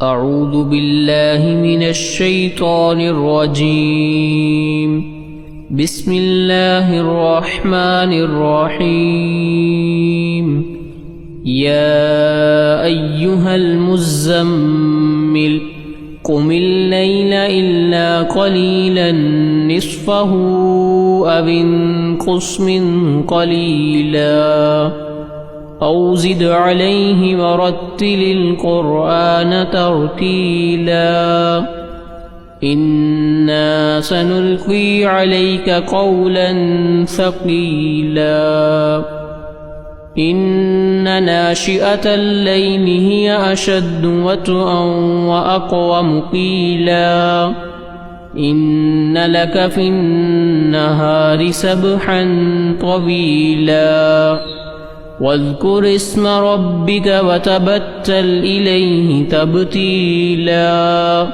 أعوذ بالله من الشيطان الرجيم بسم الله الرحمن الرحيم يا أيها المزمل قم الليل إلا قليلا نصفه أو انقص منه قليلا أو زد عليه ورتل القرآن ترتيلا إنا سنلقي عليك قولا ثقيلا إن ناشئة الليل هي أشد وطئا وأقوم قيلا إن لك في النهار سبحا طويلا واذكر اسم ربك وتبتل إليه تبتيلا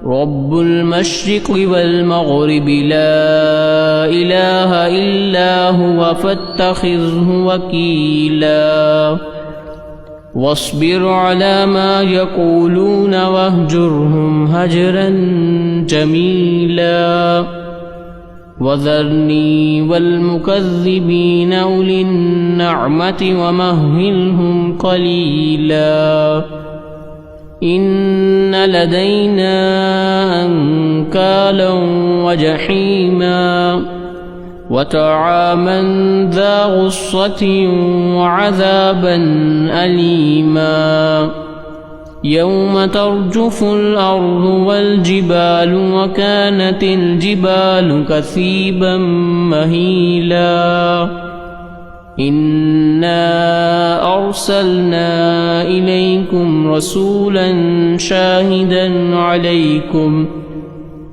رب المشرق والمغرب لا إله إلا هو فاتخذه وكيلا واصبر على ما يقولون واهجرهم هجرا جميلا وذرني والمكذبين أولي النعمة ومهلهم قليلا إن لدينا أنكالا وجحيما وطعاما ذا غصة وعذابا أليما يوم ترجف الأرض والجبال وكانت الجبال كثيبا مهيلا إنا أرسلنا إليكم رسولا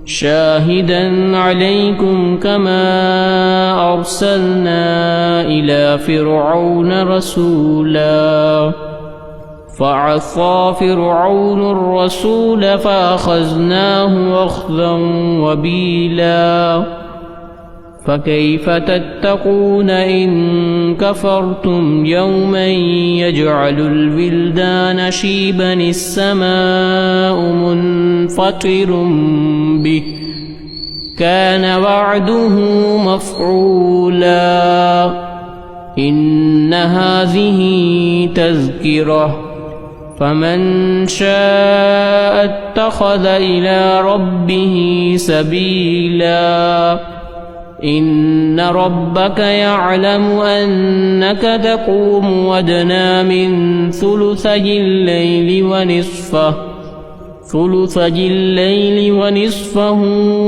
شاهدا عليكم كما أرسلنا إلى فرعون رسولا فعصى فرعون الرسول فأخذناه أخذا وبيلا فكيف تتقون إن كفرتم يوما يجعل الولدان شيبا السماء منفطر به كان وعده مفعولا إن هذه تذكرة فمن شاء اتخذ إلى ربه سبيلا إن ربك يعلم أنك تقوم أدنى من ثلثي الليل ونصفه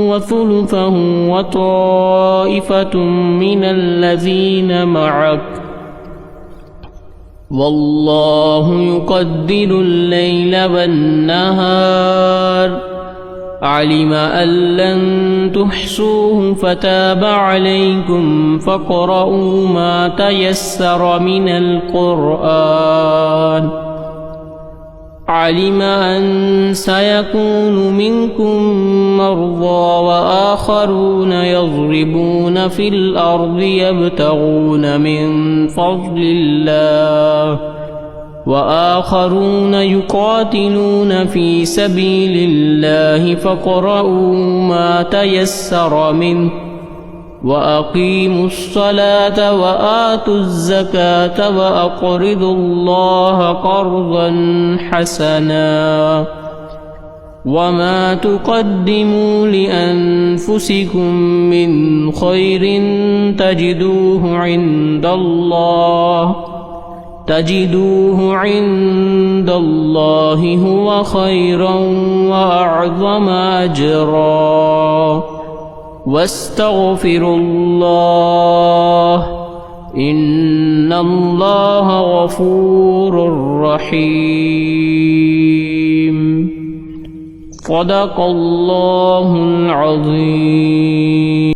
وثلثه وطائفة من الذين معك والله يقدر الليل والنهار علم أن لن تحصوه فتاب عليكم فاقرؤوا ما تيسر من القرآن علم أن سيكون منكم مرضى وآخرون يضربون في الأرض يبتغون من فضل الله وآخرون يقاتلون في سبيل الله فاقرؤوا ما تيسر منه وأقيموا الصلاة وآتوا الزكاة وأقرضوا الله قرضا حسنا وما تقدموا لأنفسكم من خير تجدوه عند الله هو خيرا وأعظم أجرا واستغفروا الله إن الله غفور رحيم صدق الله العظيم